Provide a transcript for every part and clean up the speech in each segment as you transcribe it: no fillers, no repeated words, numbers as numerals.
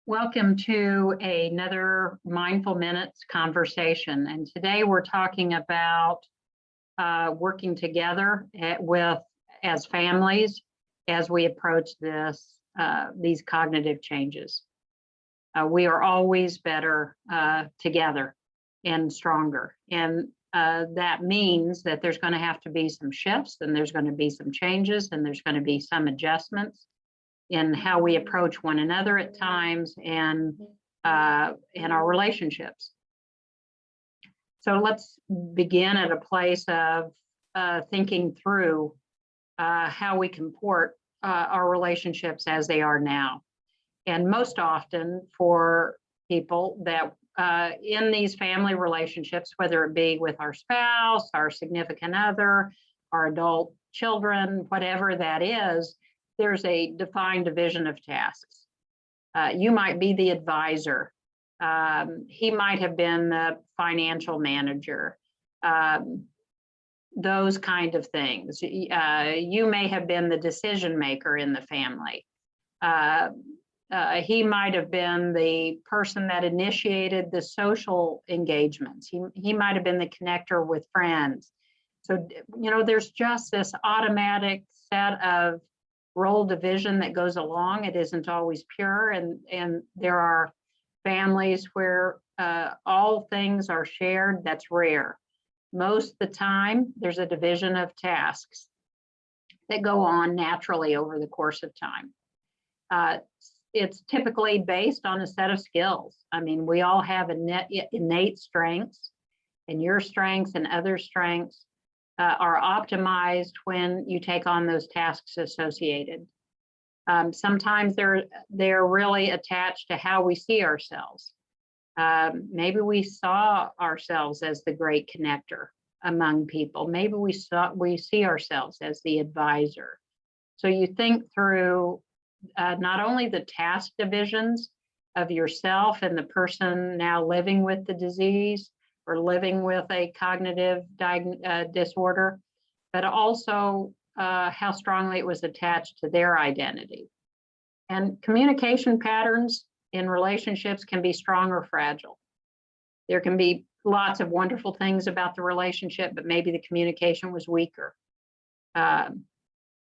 Welcome to another Mindful Minutes conversation. And today we're talking about working together as families as we approach these cognitive changes. We are always better together and stronger. And that means that there's going to have to be some shifts, and there's going to be some changes, and there's going to be some adjustments in how we approach one another at times and in our relationships. So let's begin at a place of thinking through how we comport our relationships as they are now. And most often for people that in these family relationships, whether it be with our spouse, our significant other, our adult children, whatever that is, there's a defined division of tasks. You might be the advisor. He might have been the financial manager. Those kind of things. You may have been the decision maker in the family. He might have been the person that initiated the social engagements. He might have been the connector with friends. So, there's just this automatic set of role division that goes along. It isn't always pure, and there are families where all things are shared. That's rare. Most of the time, there's a division of tasks that go on naturally over the course of time. It's typically based on a set of skills. I mean, we all have innate strengths, and your strengths and other strengths are optimized when you take on those tasks associated. Sometimes they're really attached to how we see ourselves. Maybe we saw ourselves as the great connector among people. Maybe we see ourselves as the advisor. So you think through not only the task divisions of yourself and the person now living with the disease or living with a cognitive disorder, but also how strongly it was attached to their identity. And communication patterns in relationships can be strong or fragile. There can be lots of wonderful things about the relationship, but maybe the communication was weaker.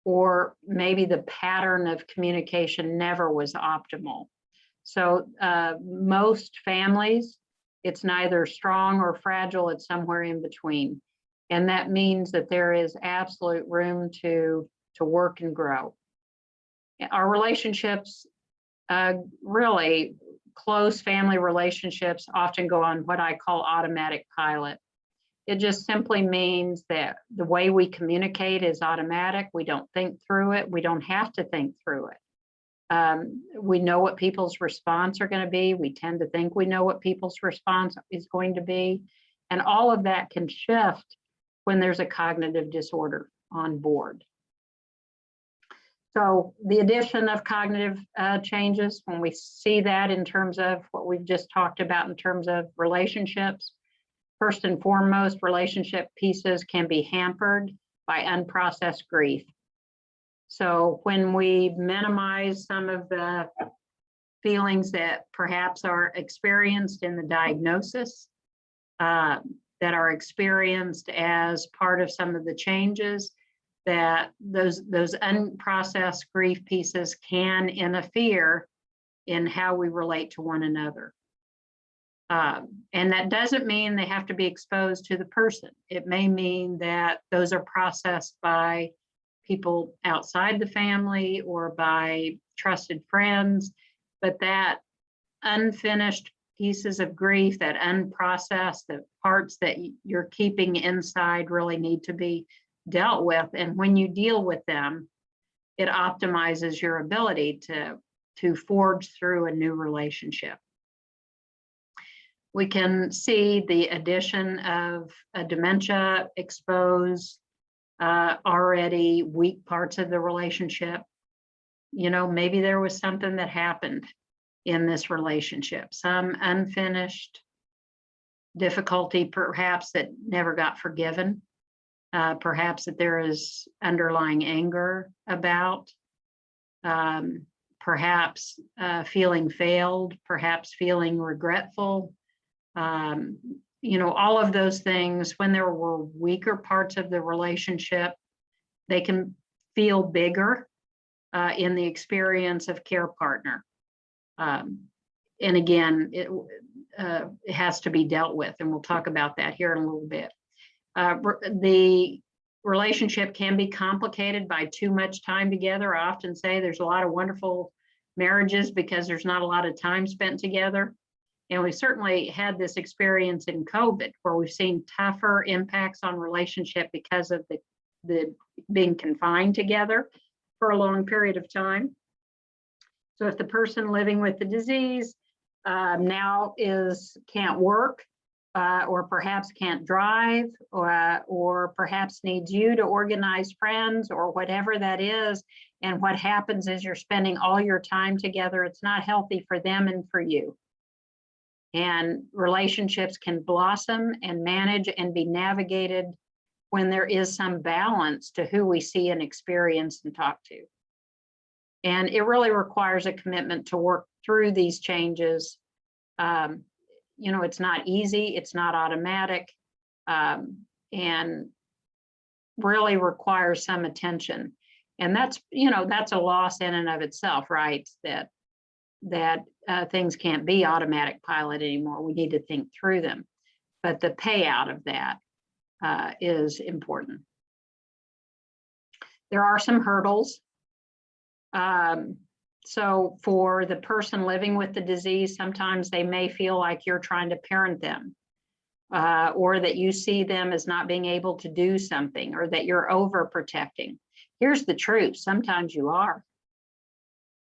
Or maybe the pattern of communication never was optimal. So most families, it's neither strong or fragile, it's somewhere in between. And that means that there is absolute room to work and grow. Our relationships, really close family relationships, often go on what I call automatic pilot. It just simply means that the way we communicate is automatic. We don't think through it. We don't have to think through it. We know what people's response are going to be. We tend to think we know what people's response is going to be. And all of that can shift when there's a cognitive disorder on board. So the addition of cognitive changes, when we see that in terms of what we've just talked about in terms of relationships, first and foremost, relationship pieces can be hampered by unprocessed grief. So when we minimize some of the feelings that perhaps are experienced in the diagnosis, that are experienced as part of some of the changes, that those unprocessed grief pieces can interfere in how we relate to one another. And that doesn't mean they have to be exposed to the person. It may mean that those are processed by people outside the family or by trusted friends, but that unfinished pieces of grief, that unprocessed, the parts that you're keeping inside really need to be dealt with. And when you deal with them, it optimizes your ability to forge through a new relationship. We can see the addition of a dementia expose already weak parts of the relationship. Maybe there was something that happened in this relationship, some unfinished difficulty, perhaps that never got forgiven, perhaps that there is underlying anger about, perhaps feeling failed, perhaps feeling regretful. All of those things, when there were weaker parts of the relationship, they can feel bigger in the experience of care partner. And again, it has to be dealt with, and we'll talk about that here in a little bit. The relationship can be complicated by too much time together. I often say there's a lot of wonderful marriages because there's not a lot of time spent together. And we certainly had this experience in COVID where we've seen tougher impacts on relationship because of the being confined together for a long period of time. So if the person living with the disease now can't work, or perhaps can't drive, or perhaps needs you to organize friends or whatever that is, and what happens is you're spending all your time together, it's not healthy for them and for you. And relationships can blossom and manage and be navigated when there is some balance to who we see and experience and talk to. And it really requires a commitment to work through these changes. It's not easy, it's not automatic, and really requires some attention. And that's a loss in and of itself, right? That things can't be automatic pilot anymore. We need to think through them. But the payout of that is important. There are some hurdles. So for the person living with the disease, sometimes they may feel like you're trying to parent them, or that you see them as not being able to do something, or that you're overprotecting. Here's the truth. Sometimes you are.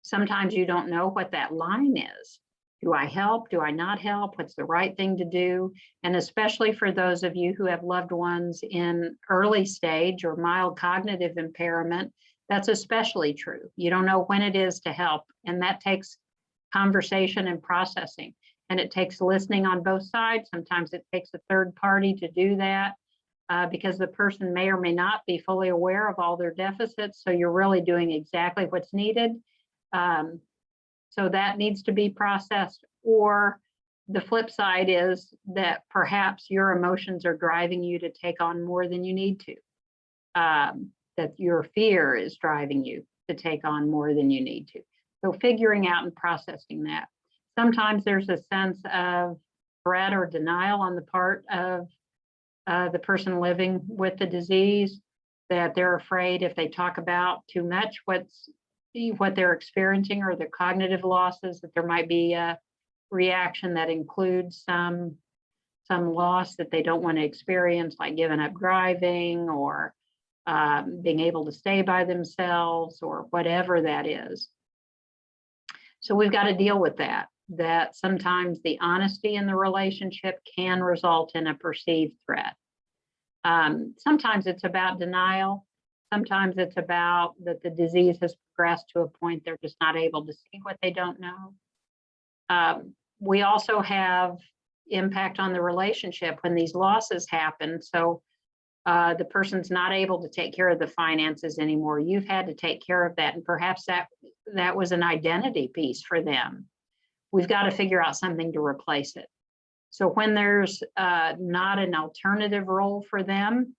Sometimes you don't know what that line is. Do I help? Do I not help? What's the right thing to do? And especially for those of you who have loved ones in early stage or mild cognitive impairment, that's especially true. You don't know when it is to help, and that takes conversation and processing, and it takes listening on both sides. Sometimes it takes a third party to do that because the person may or may not be fully aware of all their deficits, so you're really doing exactly what's needed. So that needs to be processed. Or the flip side is that perhaps your emotions are driving you to take on more than you need to. That your fear is driving you to take on more than you need to. So figuring out and processing that. Sometimes there's a sense of threat or denial on the part of the person living with the disease, that they're afraid if they talk about too much what they're experiencing or the cognitive losses, that there might be a reaction that includes some loss that they don't want to experience, like giving up driving or being able to stay by themselves or whatever that is. So we've got to deal with that sometimes the honesty in the relationship can result in a perceived threat. Sometimes it's about denial. Sometimes it's about that the disease has progressed to a point they're just not able to see what they don't know. We also have impact on the relationship when these losses happen. So the person's not able to take care of the finances anymore. You've had to take care of that. And perhaps that was an identity piece for them. We've got to figure out something to replace it. So when there's not an alternative role for them,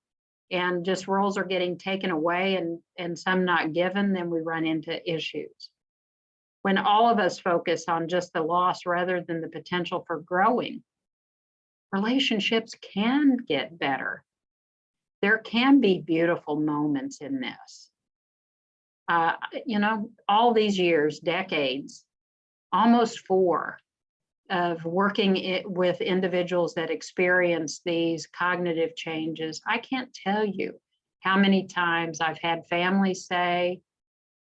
and just roles are getting taken away and some not given, then we run into issues. When all of us focus on just the loss rather than the potential for growing, relationships can get better. There can be beautiful moments in this. All these years, decades, almost 4 of working with individuals that experience these cognitive changes, I can't tell you how many times I've had families say,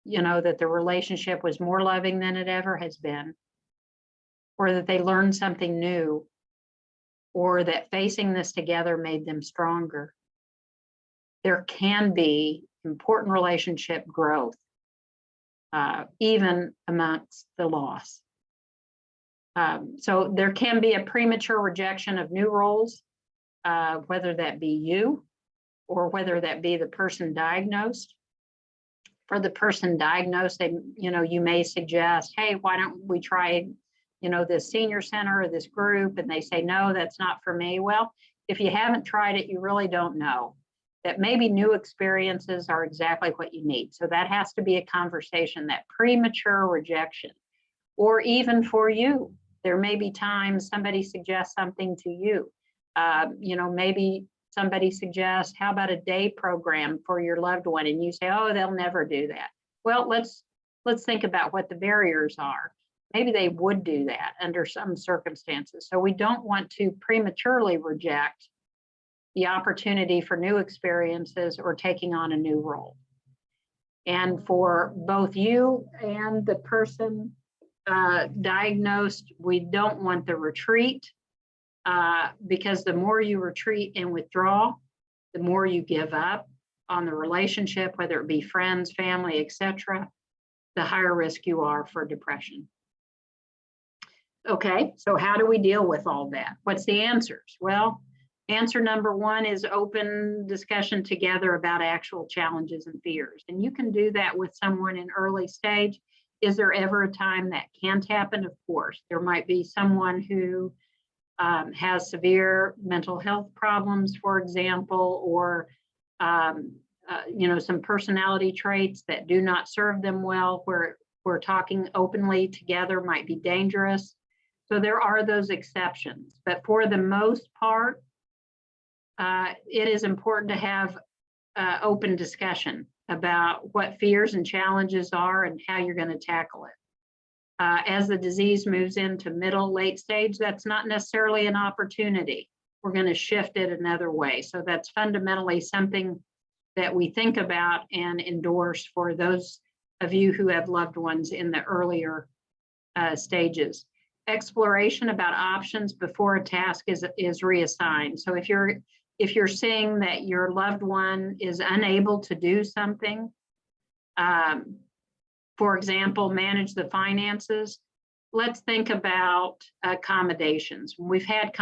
that the relationship was more loving than it ever has been, or that they learned something new, or that facing this together made them stronger. There can be important relationship growth, even amongst the loss. So there can be a premature rejection of new roles, whether that be you or whether that be the person diagnosed. For the person diagnosed, they, you may suggest, hey, why don't we try, this senior center or this group? And they say, no, that's not for me. Well, if you haven't tried it, you really don't know. That maybe new experiences are exactly what you need. So that has to be a conversation. That premature rejection, or even for you, there may be times somebody suggests something to you. Maybe somebody suggests, how about a day program for your loved one? And you say, oh, they'll never do that. Well, let's think about what the barriers are. Maybe they would do that under some circumstances. So we don't want to prematurely reject the opportunity for new experiences or taking on a new role. And for both you and the person diagnosed, we don't want the retreat, because the more you retreat and withdraw, the more you give up on the relationship, whether it be friends, family, etc., the higher risk you are for depression. Okay, so how do we deal with all that? What's the answers? Well, answer number one is open discussion together about actual challenges and fears. And you can do that with someone in early stage. Is there ever a time that can't happen? Of course. There might be someone who has severe mental health problems, for example, or some personality traits that do not serve them well, where talking openly together might be dangerous. So there are those exceptions, but for the most part, it is important to have open discussion about what fears and challenges are and how you're going to tackle it. As the disease moves into middle, late stage, that's not necessarily an opportunity. We're going to shift it another way. So that's fundamentally something that we think about and endorse for those of you who have loved ones in the earlier stages. Exploration about options before a task is reassigned. So if you're seeing that your loved one is unable to do something, for example, manage the finances, let's think about accommodations. We've had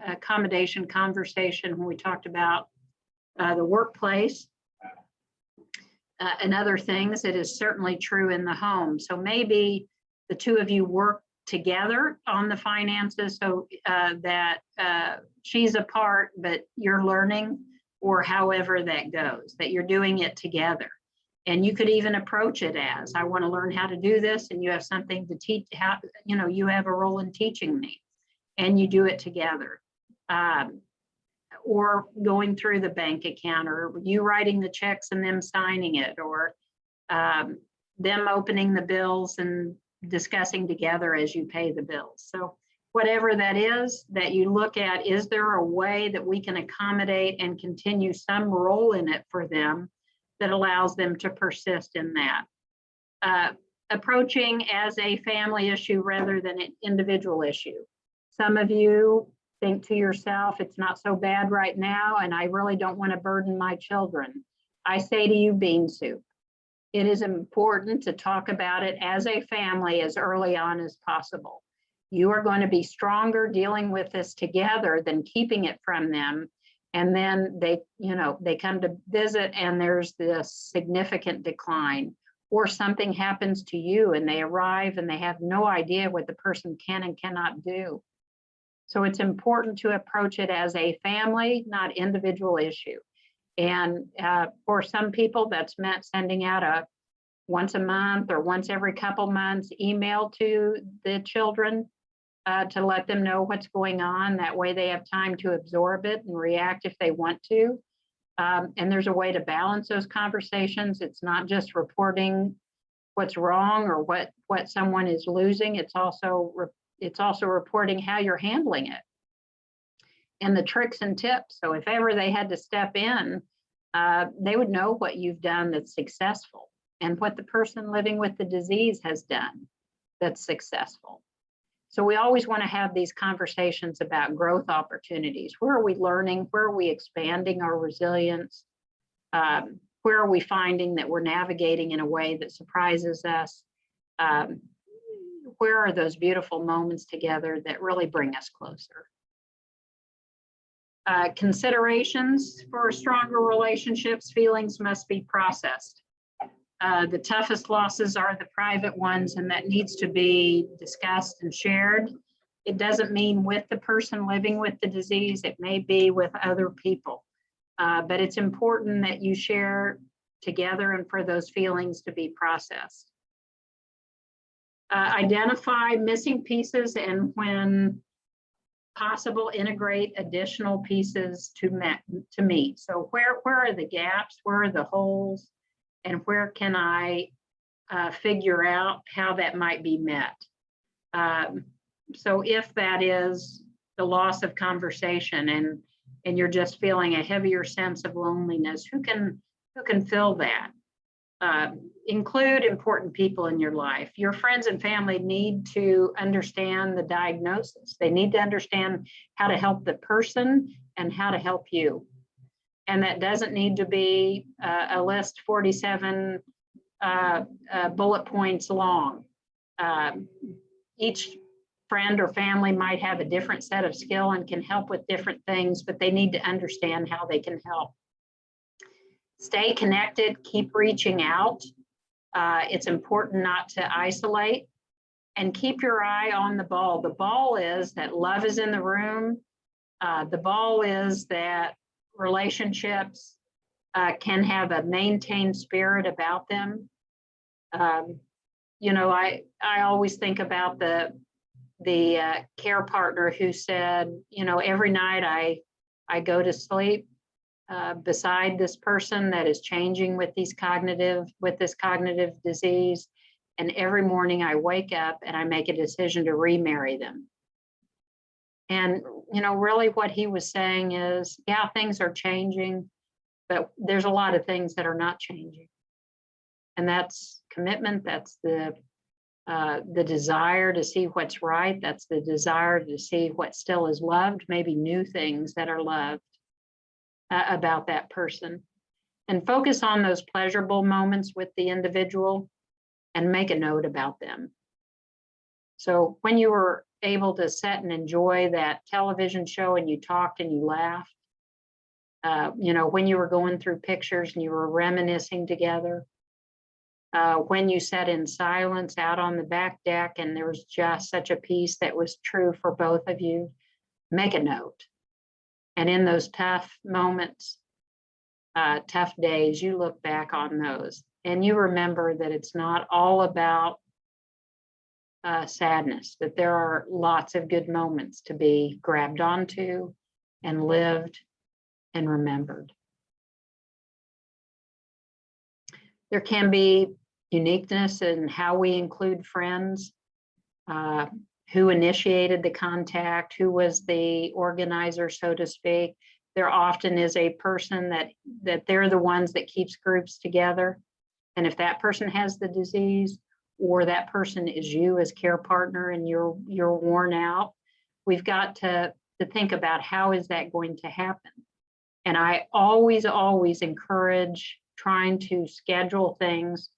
accommodation conversation when we talked about the workplace and other things. It is certainly true in the home. So maybe the two of you work together on the finances, so that she's a part, but you're learning, or however that goes, that you're doing it together. And you could even approach it as, I want to learn how to do this, and you have something to teach, how, you have a role in teaching me, and you do it together. Or going through the bank account, or you writing the checks and them signing it, or them opening the bills and discussing together as you pay the bills. So whatever that is that you look at, is there a way that we can accommodate and continue some role in it for them that allows them to persist in that? Approaching as a family issue rather than an individual issue. Some of you think to yourself, it's not so bad right now, and I really don't want to burden my children. I say to you, bean soup. It is important to talk about it as a family as early on as possible. You are going to be stronger dealing with this together than keeping it from them. And then they come to visit and there's this significant decline, or something happens to you and they arrive and they have no idea what the person can and cannot do. So it's important to approach it as a family, not individual issue. And for some people, that's meant sending out a once a month or once every couple months email to the children to let them know what's going on. That way they have time to absorb it and react if they want to. And there's a way to balance those conversations. It's not just reporting what's wrong or what someone is losing. It's also reporting how you're handling it and the tricks and tips. So if ever they had to step in, they would know what you've done that's successful and what the person living with the disease has done that's successful. So we always want to have these conversations about growth opportunities. Where are we learning? Where are we expanding our resilience? Where are we finding that we're navigating in a way that surprises us? Where are those beautiful moments together that really bring us closer? Considerations for stronger relationships: feelings must be processed. The toughest losses are the private ones, and that needs to be discussed and shared. It doesn't mean with the person living with the disease, it may be with other people. But it's important that you share together and for those feelings to be processed. Identify missing pieces, and when possible, integrate additional pieces to meet. So where are the gaps? Where are the holes? And where can I figure out how that might be met? So if that is the loss of conversation, and you're just feeling a heavier sense of loneliness, who can fill that? Include important people in your life. Your friends and family need to understand the diagnosis. They need to understand how to help the person and how to help you. And that doesn't need to be a list 47 bullet points long. Each friend or family might have a different set of skill and can help with different things, but they need to understand how they can help. Stay connected, keep reaching out. It's important not to isolate, and keep your eye on the ball. The ball is that love is in the room. The ball is that relationships can have a maintained spirit about them. You know, I always think about the care partner who said, you know, every night I go to sleep beside this person that is changing with this cognitive disease, and every morning I wake up and I make a decision to remarry them. And, you know, really what he was saying is, yeah, things are changing, but there's a lot of things that are not changing. And that's commitment. That's the desire to see what's right. That's the desire to see what still is loved, maybe new things that are loved about that person. And focus on those pleasurable moments with the individual and make a note about them. So when you were able to sit and enjoy that television show and you talked and you laughed, you know, when you were going through pictures and you were reminiscing together, when you sat in silence out on the back deck and there was just such a piece that was true for both of you, make a note. And in those tough moments, tough days, you look back on those and you remember that it's not all about sadness, that there are lots of good moments to be grabbed onto and lived and remembered. There can be uniqueness in how we include friends, who initiated the contact, who was the organizer, so to speak. There often is a person that they're the ones that keeps groups together. And if that person has the disease, or that person is you as care partner and you're worn out, we've got to think about how is that going to happen. And I always encourage trying to schedule things.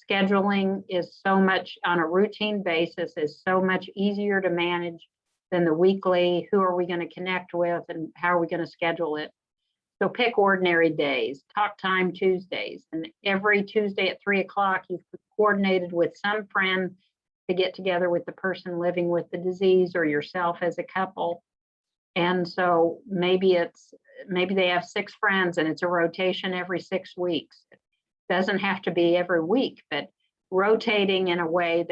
Scheduling is so much on a routine basis, is so much easier to manage than the weekly, who are we going to connect with and how are we going to schedule it. So pick ordinary days, talk time Tuesdays, and every Tuesday at 3 o'clock, you've coordinated with some friend to get together with the person living with the disease or yourself as a couple. And so maybe they have 6 friends and it's a rotation every 6 weeks. It doesn't have to be every week, but rotating in a way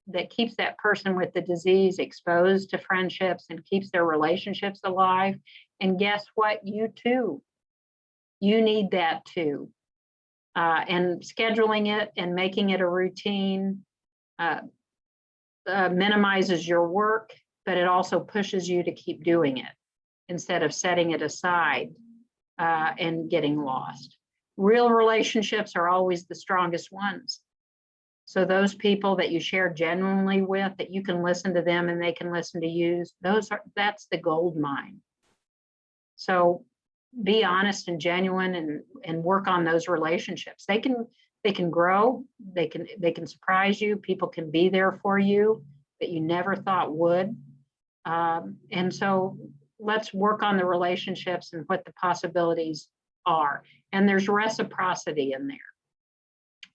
that keeps that person with the disease exposed to friendships and keeps their relationships alive. And guess what? You need that too. And scheduling it and making it a routine minimizes your work, but it also pushes you to keep doing it instead of setting it aside and getting lost. Real relationships are always the strongest ones. So those people that you share genuinely with, that you can listen to them and they can listen to you, that's the gold mine. So be honest and genuine and work on those relationships. They can grow, they can surprise you, people can be there for you that you never thought would. And so let's work on the relationships and what the possibilities are. And there's reciprocity in there.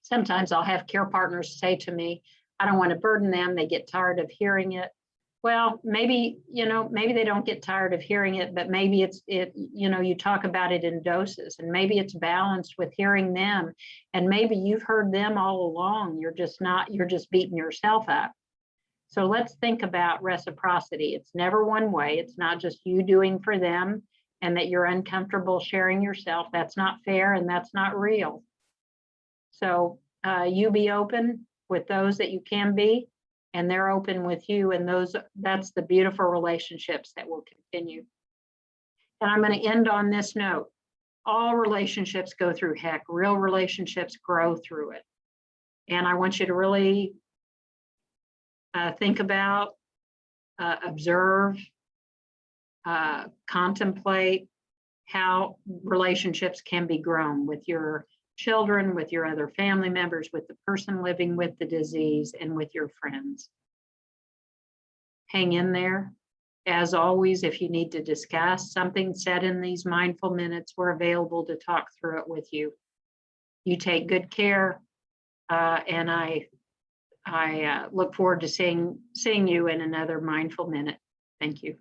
Sometimes I'll have care partners say to me, I don't want to burden them. They get tired of hearing it. Well, maybe, maybe they don't get tired of hearing it, but maybe you talk about it in doses, and maybe it's balanced with hearing them. And maybe you've heard them all along. You're just beating yourself up. So let's think about reciprocity. It's never one way. It's not just you doing for them and that you're uncomfortable sharing yourself. That's not fair and that's not real. So you be open with those that you can be, and they're open with you, and that's the beautiful relationships that will continue. And I'm going to end on this note. All relationships go through heck. Real relationships grow through it. And I want you to really think about, observe, contemplate how relationships can be grown with your children, with your other family members, with the person living with the disease, and with your friends. Hang in there. As always, if you need to discuss something said in these mindful minutes, we're available to talk through it with you. You take good care, and I look forward to seeing you in another mindful minute. Thank you.